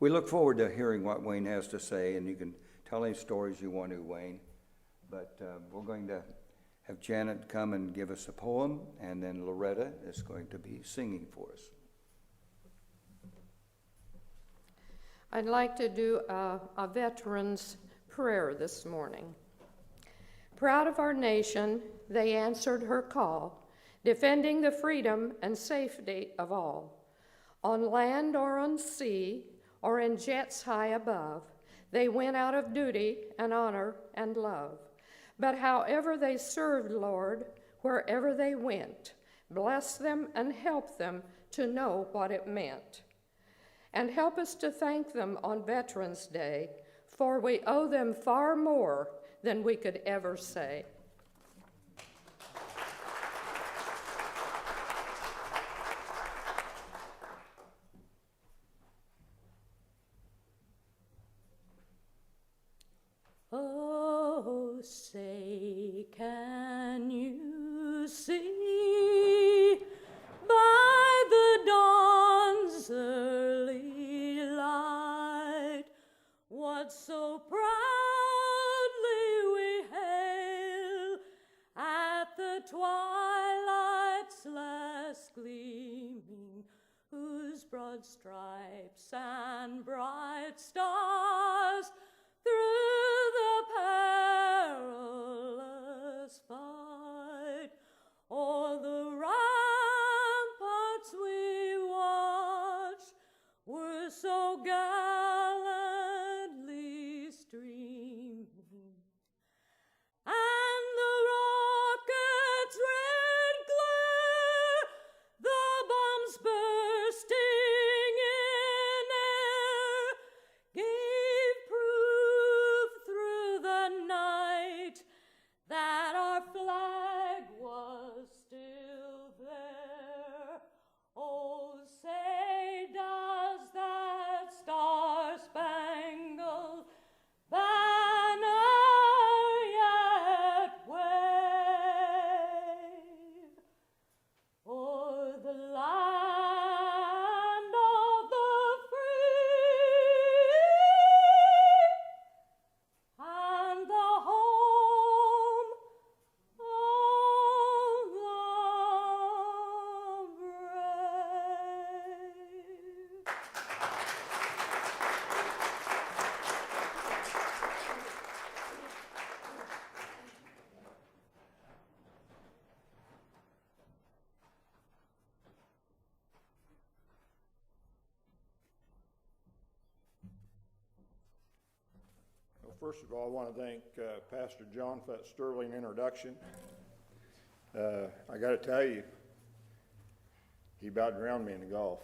We look forward to hearing what Wayne has to say, and you can tell any stories you want to, Wayne. But we're going to have Janet come and give us a poem, and then Loretta is going to be singing for us. I'd like to do a veteran's prayer this morning. Proud of our nation, they answered her call, defending the freedom and safety of all. On land or on sea, or in jets high above, they went out of duty and honor and love. But however they served, Lord, wherever they went, bless them and help them to know what it meant. And help us to thank them on Veterans Day, for we owe them far more than we could ever say. Oh, say, can you see by the dawn's early light what so proudly we hail at the twilight's last gleaming, whose broad stripes and bright stars through the perilous fight o'er the ramparts we watched were so gallantly streaming, and the rocket's red glare, the bombs bursting in air, gave proof through the night that our flag was still there. Oh, say does that star-spangled banner yet wave o'er the land of the free and the home of the brave. Well, first of all, I want to thank Pastor John for that sterling introduction. I got to tell you, he about drowned me in the Gulf.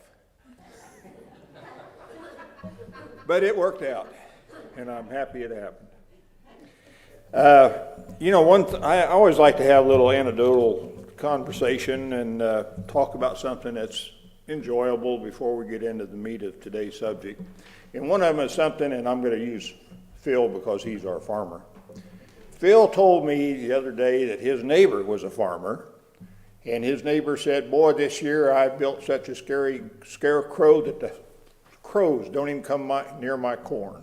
But it worked out, and I'm happy it happened. I always like to have a little anecdotal conversation and talk about something that's enjoyable before we get into the meat of today's subject. And one of them is something, and I'm going to use Phil because he's our farmer. Phil told me the other day that his neighbor was a farmer, and his neighbor said, boy, this year I built such a scarecrow that the crows don't even come near my corn.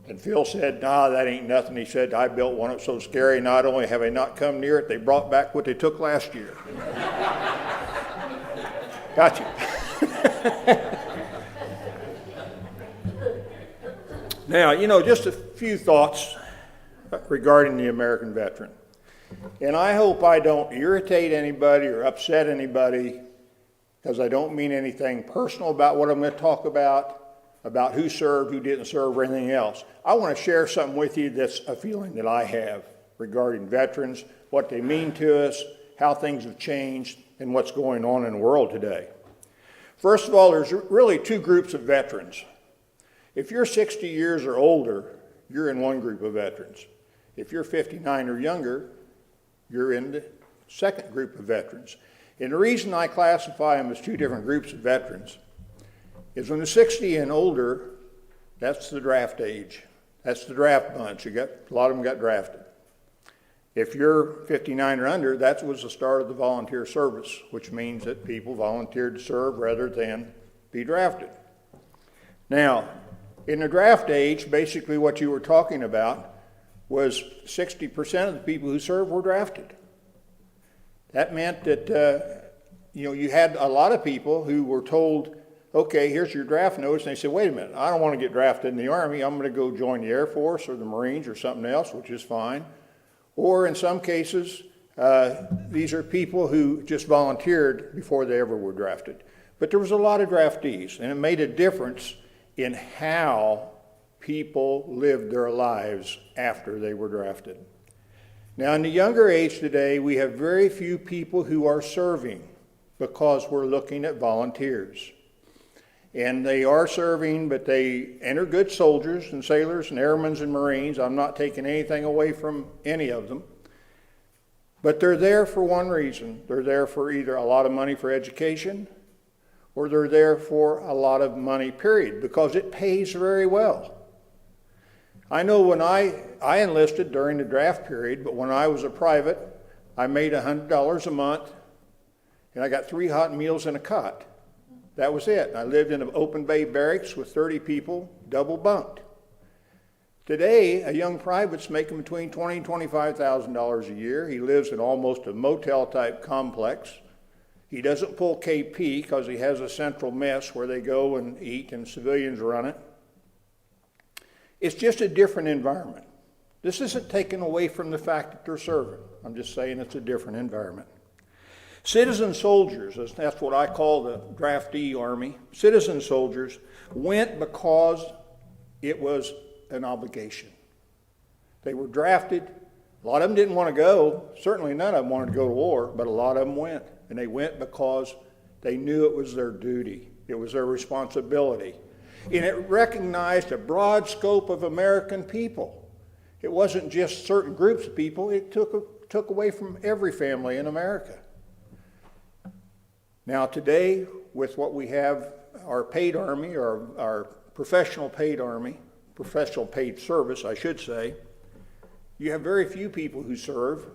And Phil said, nah, that ain't nothing. He said, I built one that's so scary, not only have they not come near it, they brought back what they took last year. Got you. Now, just a few thoughts regarding the American veteran. And I hope I don't irritate anybody or upset anybody, because I don't mean anything personal about what I'm going to talk about who served, who didn't serve, or anything else. I want to share something with you that's a feeling that I have regarding veterans, what they mean to us, how things have changed, and what's going on in the world today. First of all, there's really two groups of veterans. If you're 60 years or older, you're in one group of veterans. If you're 59 or younger, you're in the second group of veterans. And the reason I classify them as two different groups of veterans is when they're 60 and older, that's the draft age. That's the draft bunch. A lot of them got drafted. If you're 59 or under, that was the start of the volunteer service, which means that people volunteered to serve rather than be drafted. Now, in the draft age, basically what you were talking about was 60% of the people who served were drafted. That meant that, you had a lot of people who were told, okay, here's your draft notice, and they said, wait a minute, I don't want to get drafted in the Army. I'm going to go join the Air Force or the Marines or something else, which is fine. Or in some cases, these are people who just volunteered before they ever were drafted. But there was a lot of draftees, and it made a difference in how people lived their lives after they were drafted. Now, in the younger age today, we have very few people who are serving because we're looking at volunteers. And they are serving, but they enter good soldiers and sailors and airmen and Marines. I'm not taking anything away from any of them. But they're there for one reason. They're there for either a lot of money for education, or they're there for a lot of money, period, because it pays very well. I know when I enlisted during the draft period, but when I was a private, I made $100 a month, and I got 3 hot meals and a cot. That was it. I lived in an open bay barracks with 30 people, double bunked. Today, a young private's making between $20,000 and $25,000 a year. He lives in almost a motel-type complex. He doesn't pull KP because he has a central mess where they go and eat and civilians run it. It's just a different environment. This isn't taken away from the fact that they're serving. I'm just saying it's a different environment. Citizen soldiers, that's what I call the draftee army. Citizen soldiers went because it was an obligation. They were drafted. A lot of them didn't want to go. Certainly none of them wanted to go to war, but a lot of them went. And they went because they knew it was their duty. It was their responsibility. And it recognized a broad scope of American people. It wasn't just certain groups of people. It took away from every family in America. Now today, with what we have, our paid army, or our professional paid army, professional paid service, I should say, you have very few people who serve.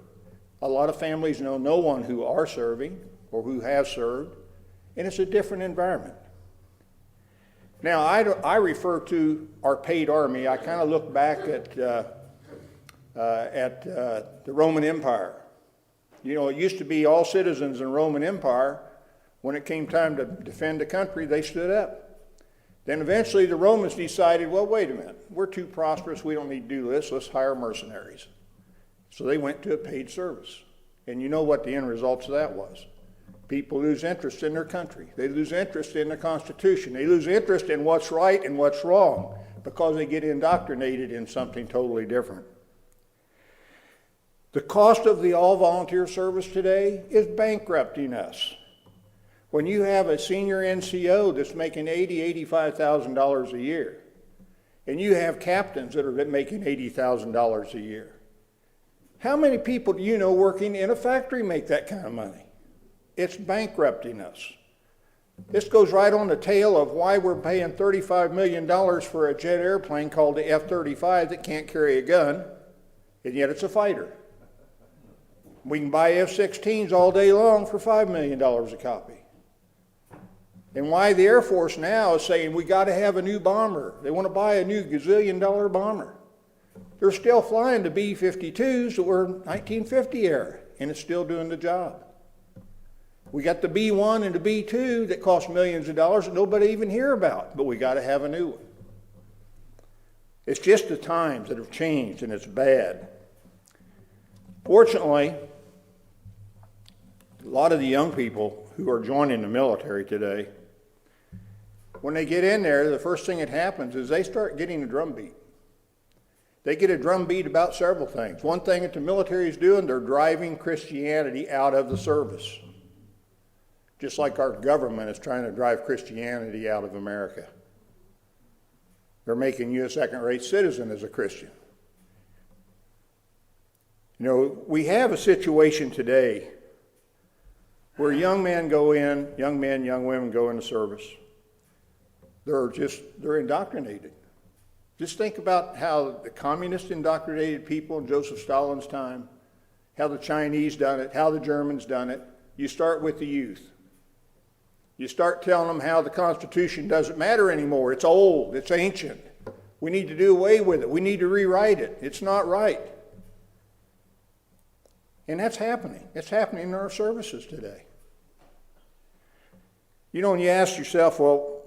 A lot of families know no one who are serving or who has served, and it's a different environment. Now, I refer to our paid army. I kind of look back at the Roman Empire. It used to be all citizens in the Roman Empire. When it came time to defend the country, they stood up. Then eventually the Romans decided, well, wait a minute, we're too prosperous, we don't need to do this, let's hire mercenaries. So they went to a paid service. And you know what the end results of that was. People lose interest in their country. They lose interest in the Constitution. They lose interest in what's right and what's wrong because they get indoctrinated in something totally different. The cost of the all-volunteer service today is bankrupting us. When you have a senior NCO that's making $80,000, $85,000 a year, and you have captains that are making $80,000 a year, how many people do you know working in a factory make that kind of money? It's bankrupting us. This goes right on the tail of why we're paying $35 million for a jet airplane called the F-35 that can't carry a gun, and yet it's a fighter. We can buy F-16s all day long for $5 million a copy. And why the Air Force now is saying we got to have a new bomber. They want to buy a new gazillion-dollar bomber. They're still flying the B-52s that were 1950 era, and it's still doing the job. We got the B-1 and the B-2 that cost millions of dollars that nobody even hear about, but we got to have a new one. It's just the times that have changed, and it's bad. Fortunately, a lot of the young people who are joining the military today, when they get in there, the first thing that happens is they start getting a drumbeat. They get a drumbeat about several things. One thing that the military is doing, they're driving Christianity out of the service. Just like our government is trying to drive Christianity out of America. They're making you a second-rate citizen as a Christian. We have a situation today where young men go in, young men, young women go into service. They're indoctrinated. Just think about how the communists indoctrinated people in Joseph Stalin's time, how the Chinese done it, how the Germans done it. You start with the youth. You start telling them how the Constitution doesn't matter anymore. It's old. It's ancient. We need to do away with it. We need to rewrite it. It's not right. And that's happening. It's happening in our services today. You know, when you ask yourself, well,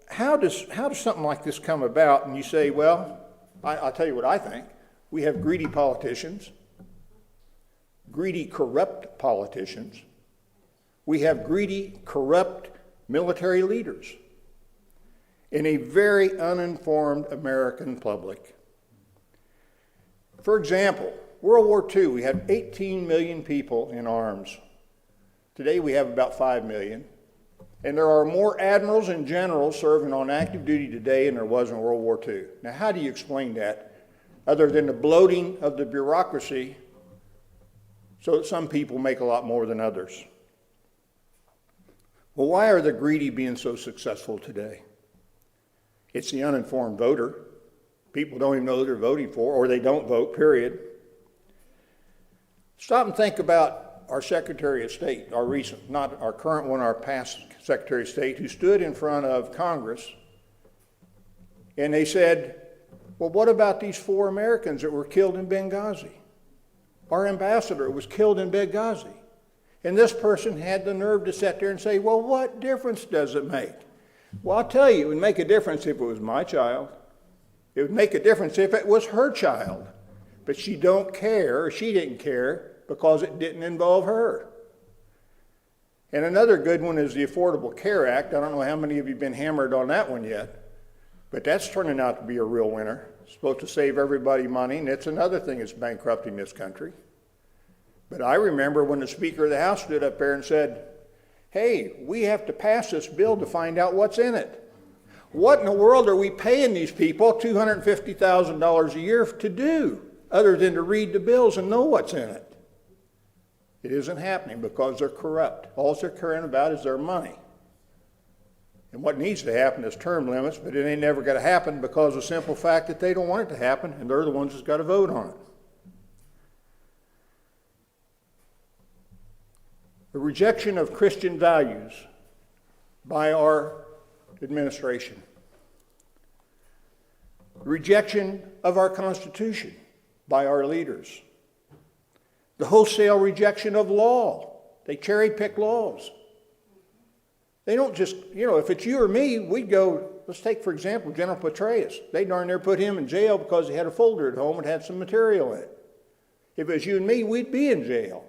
how does something like this come about? And you say, well, I'll tell you what I think. We have greedy politicians, greedy, corrupt politicians. We have greedy, corrupt military leaders in a very uninformed American public. For example, World War II, we had 18 million people in arms. Today we have about 5 million. And there are more admirals and generals serving on active duty today than there was in World War II. Now, how do you explain that, other than the bloating of the bureaucracy so that some people make a lot more than others? Well, why are the greedy being so successful today? It's the uninformed voter. People don't even know who they're voting for, or they don't vote, period. Stop and think about our Secretary of State, our recent, not our current one, our past Secretary of State, who stood in front of Congress, and they said, well, what about these 4 Americans that were killed in Benghazi? Our ambassador was killed in Benghazi. And this person had the nerve to sit there and say, well, what difference does it make? Well, I'll tell you, it would make a difference if it was my child. It would make a difference if it was her child. But she don't care, or she didn't care, because it didn't involve her. And another good one is the Affordable Care Act. I don't know how many of you have been hammered on that one yet, but that's turning out to be a real winner. It's supposed to save everybody money, and it's another thing that's bankrupting this country. But I remember when the Speaker of the House stood up there and said, hey, we have to pass this bill to find out what's in it. What in the world are we paying these people $250,000 a year to do, other than to read the bills and know what's in it? It isn't happening because they're corrupt. All they're caring about is their money. And what needs to happen is term limits, but it ain't never going to happen because of the simple fact that they don't want it to happen, and they're the ones that's got to vote on it. The rejection of Christian values by our administration. The rejection of our Constitution by our leaders. The wholesale rejection of law. They cherry pick laws. They don't just, if it's you or me, we'd go, let's take, for example, General Petraeus. They darn near put him in jail because he had a folder at home and had some material in it. If it was you and me, we'd be in jail.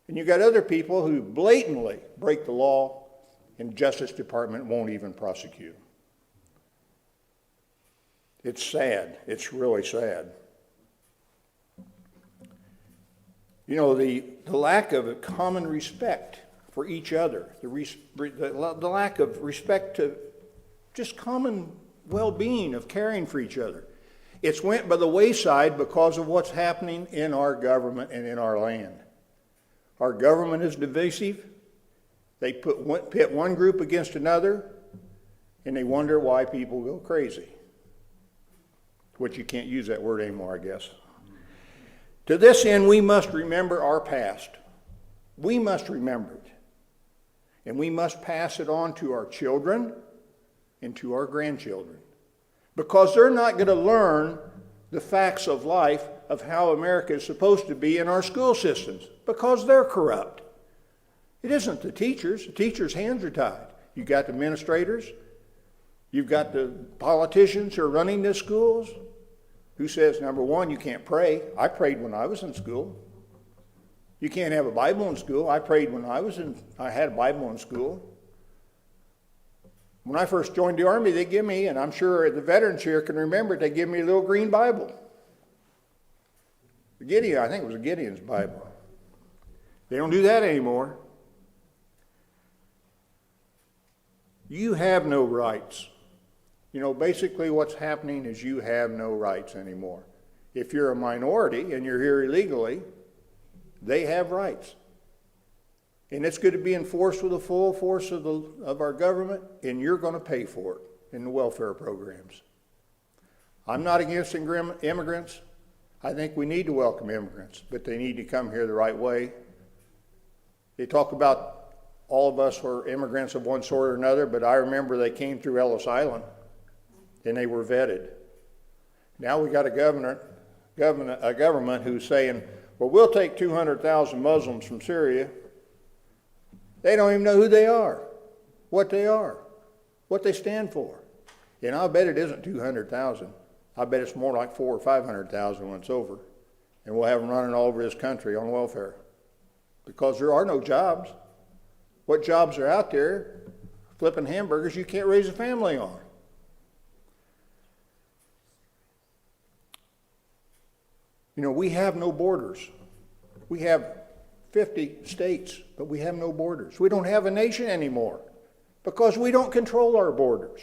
And you got other people who blatantly break the law, and the Justice Department won't even prosecute. It's sad. It's really sad. The lack of common respect for each other, the lack of respect to just common well-being of caring for each other. It's went by the wayside because of what's happening in our government and in our land. Our government is divisive. They pit one group against another, and they wonder why people go crazy. Which you can't use that word anymore, I guess. To this end, we must remember our past. We must remember it. And we must pass it on to our children and to our grandchildren. Because they're not going to learn the facts of life of how America is supposed to be in our school systems, because they're corrupt. It isn't the teachers. The teachers' hands are tied. You've got the administrators. You've got the politicians who are running the schools. Who says, number one, you can't pray. I prayed when I was in school. You can't have a Bible in school. I prayed when I had a Bible in school. When I first joined the Army, they give me, and I'm sure the veterans here can remember it, they give me a little green Bible. Gideon, I think it was a Gideon's Bible. They don't do that anymore. You have no rights. Basically what's happening is you have no rights anymore. If you're a minority and you're here illegally, they have rights. And it's going to be enforced with the full force of our government, and you're going to pay for it in the welfare programs. I'm not against immigrants. I think we need to welcome immigrants, but they need to come here the right way. They talk about all of us were immigrants of one sort or another, but I remember they came through Ellis Island and they were vetted. Now we got a government who's saying, well, we'll take 200,000 Muslims from Syria. They don't even know who they are, what they stand for. And I'll bet it isn't 200,000. I bet it's more like 400,000 or 500,000 when it's over. And we'll have them running all over this country on welfare. Because there are no jobs. What jobs are out there? Flipping hamburgers you can't raise a family on. You know, we have no borders. We have 50 states, but we have no borders. We don't have a nation anymore because we don't control our borders.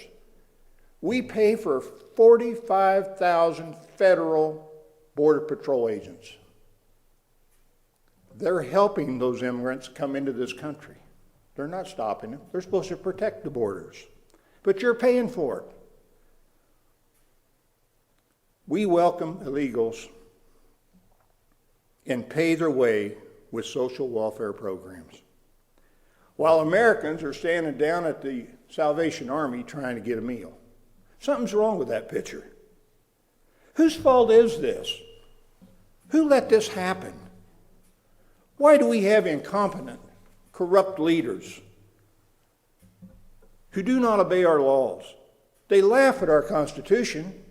We pay for 45,000 federal Border Patrol agents. They're helping those immigrants come into this country. They're not stopping them. They're supposed to protect the borders. But you're paying for it. We welcome illegals and pay their way with social welfare programs. While Americans are standing down at the Salvation Army trying to get a meal. Something's wrong with that picture. Whose fault is this? Who let this happen? Why do we have incompetent, corrupt leaders who do not obey our laws? They laugh at our Constitution.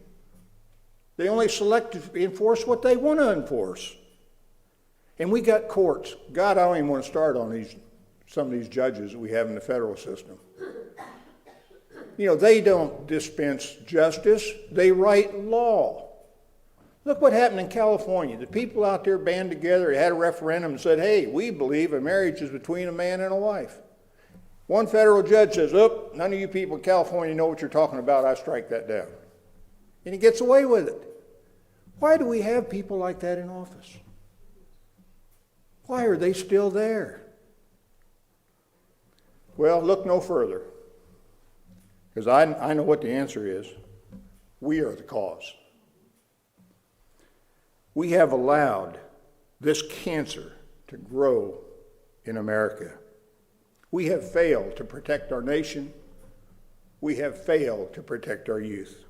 They only select to enforce what they want to enforce. And we got courts. God, I don't even want to start on some of these judges that we have in the federal system. You know, they don't dispense justice. They write law. Look what happened in California. The people out there band together, had a referendum and said, hey, we believe a marriage is between a man and a wife. One federal judge says, oh, none of you people in California know what you're talking about. I strike that down. And he gets away with it. Why do we have people like that in office? Why are they still there? Well, look no further. Because I know what the answer is. We are the cause. We have allowed this cancer to grow in America. We have failed to protect our nation. We have failed to protect our youth.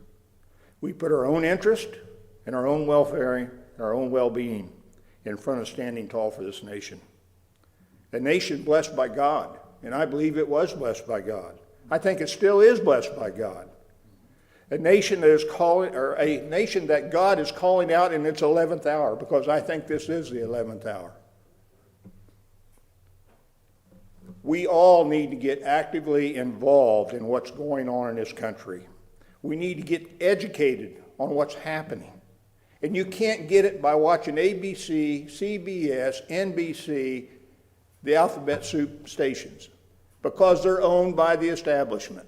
We put our own interest and our own welfare and our own well-being in front of standing tall for this nation. A nation blessed by God, and I believe it was blessed by God. I think it still is blessed by God. A nation that is calling, or a nation that God is calling out in its 11th hour, because I think this is the 11th hour. We all need to get actively involved in what's going on in this country. We need to get educated on what's happening. And you can't get it by watching ABC, CBS, NBC, the alphabet soup stations, because they're owned by the establishment.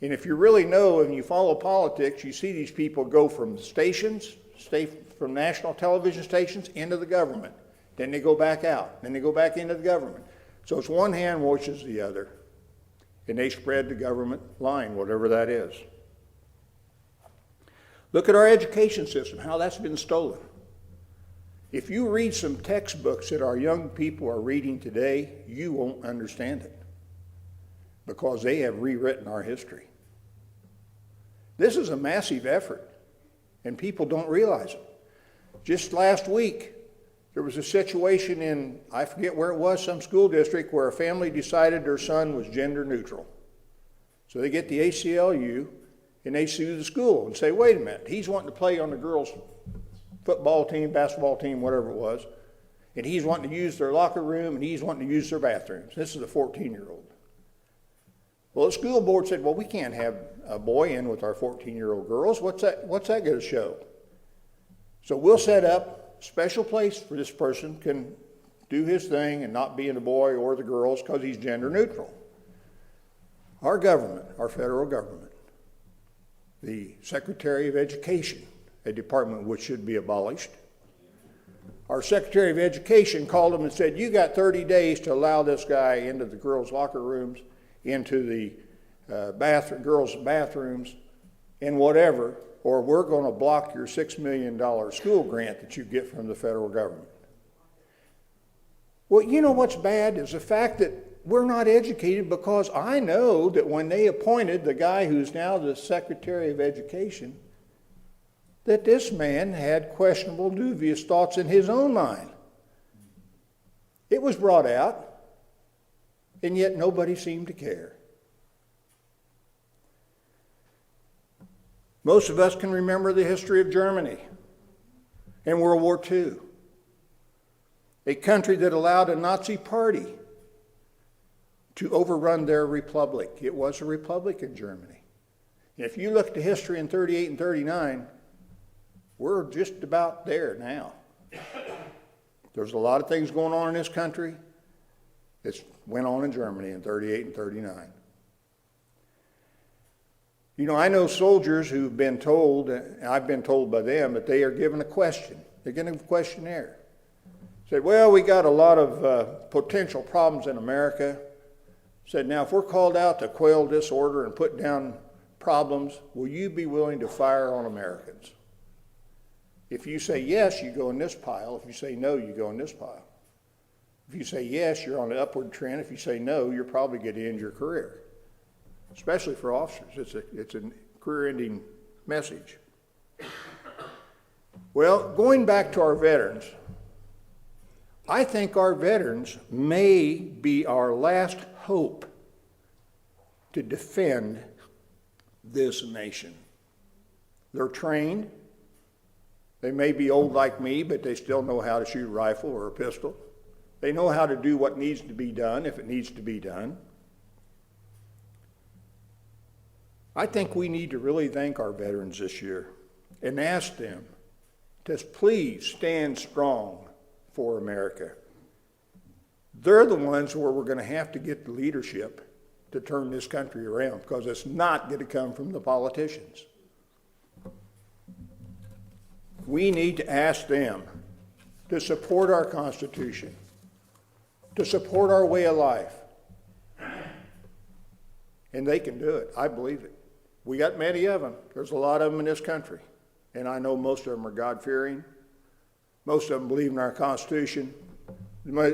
And if you really know and you follow politics, you see these people go from stations, from national television stations into the government. Then they go back out. Then they go back into the government. So it's one hand washes the other. And they spread the government line, whatever that is. Look at our education system, how that's been stolen. If you read some textbooks that our young people are reading today, you won't understand it. Because they have rewritten our history. This is a massive effort, and people don't realize it. Just last week, there was a situation in, I forget where it was, some school district where a family decided their son was gender neutral. So they get the ACLU, and they sue the school and say, wait a minute, he's wanting to play on the girls' football team, basketball team, whatever it was, and he's wanting to use their locker room, and he's wanting to use their bathrooms. This is a 14-year-old. Well, the school board said, well, we can't have a boy in with our 14-year-old girls. What's that going to show? So we'll set up a special place for this person can do his thing and not be in the boy or the girls because he's gender neutral. Our government, our federal government, the Secretary of Education, a department which should be abolished, our Secretary of Education called him and said, you got 30 days to allow this guy into the girls' locker rooms, into the girls' bathrooms, and whatever, or we're going to block your $6 million school grant that you get from the federal government. Well, you know what's bad is the fact that we're not educated because I know that when they appointed the guy who's now the Secretary of Education, that this man had questionable, dubious thoughts in his own mind. It was brought out, and yet nobody seemed to care. Most of us can remember the history of Germany and World War II, a country that allowed a Nazi party to overrun their republic. It was a republic in Germany. And if you look at the history in 38 and 39, we're just about there now. There's a lot of things going on in this country that went on in Germany in 38 and 39. You know, I know soldiers who've been told, and I've been told by them, that they are given a question. They're given a questionnaire. Said, well, we got a lot of potential problems in America. Said, now, if we're called out to quell disorder and put down problems, will you be willing to fire on Americans? If you say yes, you go in this pile. If you say no, you go in this pile. If you say yes, you're on the upward trend. If you say no, you're probably going to end your career, especially for officers. It's a career-ending message. Well, going back to our veterans, I think our veterans may be our last hope to defend this nation. They're trained. They may be old like me, but they still know how to shoot a rifle or a pistol. They know how to do what needs to be done if it needs to be done. I think we need to really thank our veterans this year and ask them to please stand strong for America. They're the ones where we're going to have to get the leadership to turn this country around, because it's not going to come from the politicians. We need to ask them to support our Constitution, to support our way of life. And they can do it. I believe it. We got many of them. There's a lot of them in this country. And I know most of them are God-fearing. Most of them believe in our Constitution.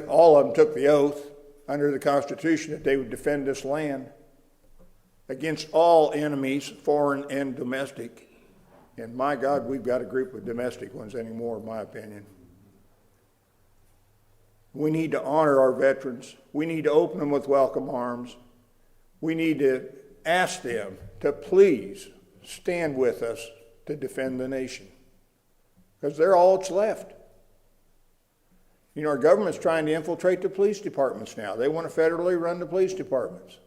All of them took the oath under the Constitution that they would defend this land against all enemies, foreign and domestic. And my God, we've got a group of domestic ones anymore, in my opinion. We need to honor our veterans. We need to open them with welcome arms. We need to ask them to please stand with us to defend the nation, because they're all that's left. You know, our government's trying to infiltrate the police departments now. They want to federally run the police departments.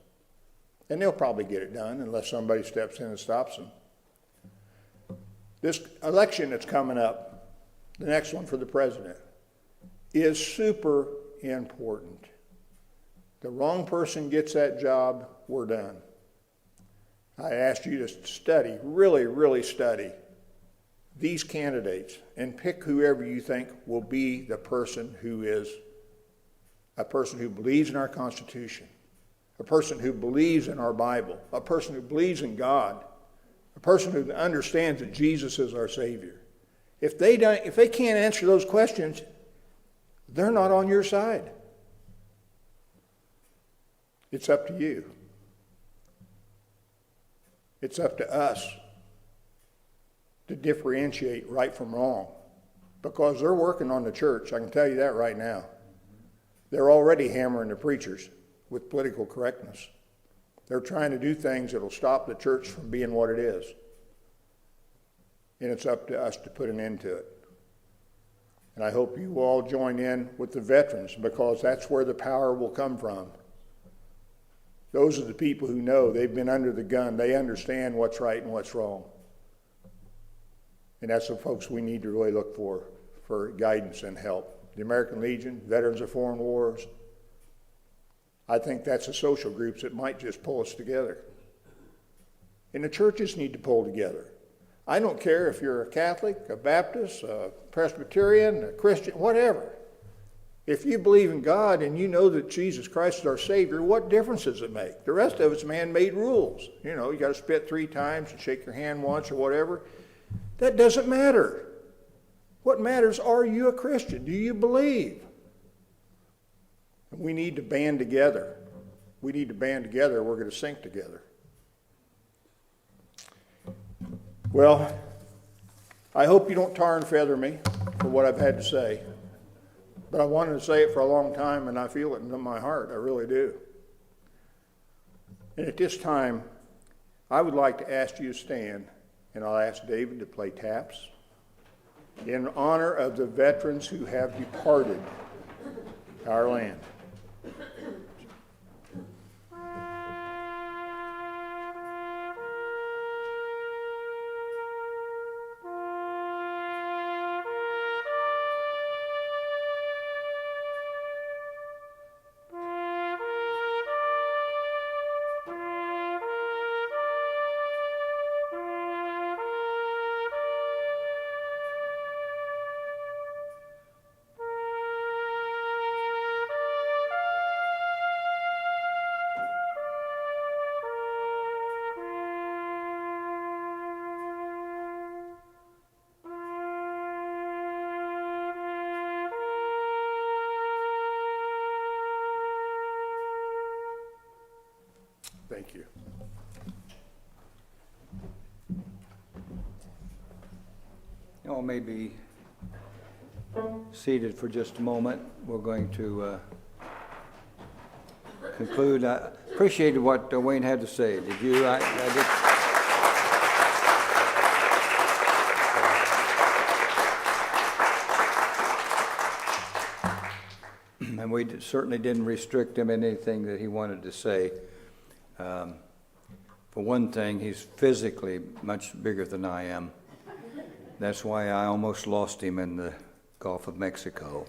And they'll probably get it done unless somebody steps in and stops them. This election that's coming up, the next one for the president, is super important. The wrong person gets that job, we're done. I asked you to study, really, really study these candidates and pick whoever you think will be the person who is a person who believes in our Constitution, a person who believes in our Bible, a person who believes in God, a person who understands that Jesus is our Savior. If they can't answer those questions, they're not on your side. It's up to you. It's up to us to differentiate right from wrong, because they're working on the church. I can tell you that right now. They're already hammering the preachers with political correctness. They're trying to do things that will stop the church from being what it is. And it's up to us to put an end to it. And I hope you all join in with the veterans, because that's where the power will come from. Those are the people who know they've been under the gun. They understand what's right and what's wrong. And that's the folks we need to really look for guidance and help. The American Legion, Veterans of Foreign Wars. I think that's the social groups that might just pull us together. And the churches need to pull together. I don't care if you're a Catholic, a Baptist, a Presbyterian, a Christian, whatever. If you believe in God and you know that Jesus Christ is our Savior, what difference does it make? The rest of it's man-made rules. You know, you got to spit 3 times and shake your hand once or whatever. That doesn't matter. What matters, are you a Christian? Do you believe? We need to band together we need to band together, we're going to sink together. Well, I hope you don't tar and feather me for what I've had to say, but I wanted to say it for a long time, and I feel it in my heart. I really do. And at this time, I would like to ask you to stand, and I'll ask David to play taps in honor of the veterans who have departed our land. Thank you. You all may be seated for just a moment. We're going to conclude. I appreciated what Wayne had to say. Did you? I did. And we certainly didn't restrict him in anything that he wanted to say. For one thing, he's physically much bigger than I am. That's why I almost lost him in the Gulf of Mexico.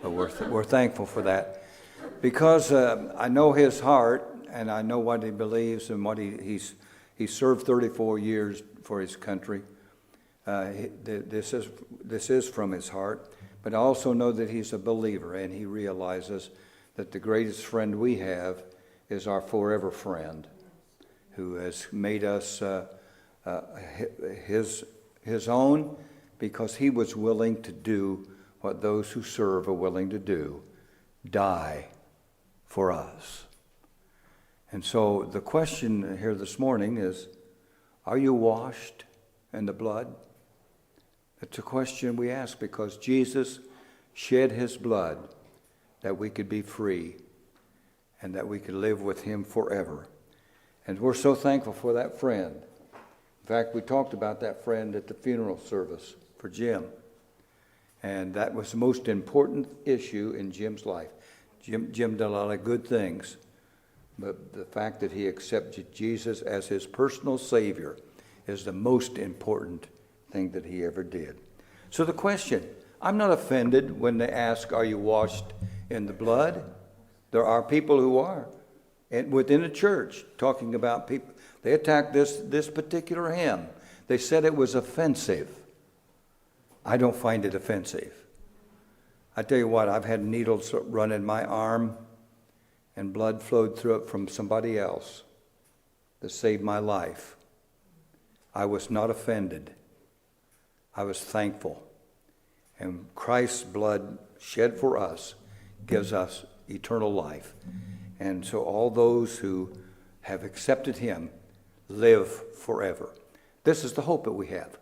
But we're thankful for that. Because I know his heart, and I know what he believes, and what he served 34 years for his country. This is from his heart. But I also know that he's a believer, and he realizes that the greatest friend we have is our forever friend, who has made us his own, because he was willing to do what those who serve are willing to do, die for us. And so the question here this morning is, are you washed in the blood? It's a question we ask because Jesus shed his blood that we could be free and that we could live with him forever. And we're so thankful for that friend. In fact, we talked about that friend at the funeral service for Jim. And that was the most important issue in Jim's life. Jim did a lot of good things, but the fact that he accepted Jesus as his personal Savior is the most important thing that he ever did. So the question, I'm not offended when they ask, are you washed in the blood? There are people who are. And within the church, talking about people, they attacked this particular hymn. They said it was offensive. I don't find it offensive. I tell you what, I've had needles run in my arm and blood flowed through it from somebody else that saved my life. I was not offended. I was thankful. And Christ's blood shed for us gives us eternal life. And so all those who have accepted him live forever. This is the hope that we have.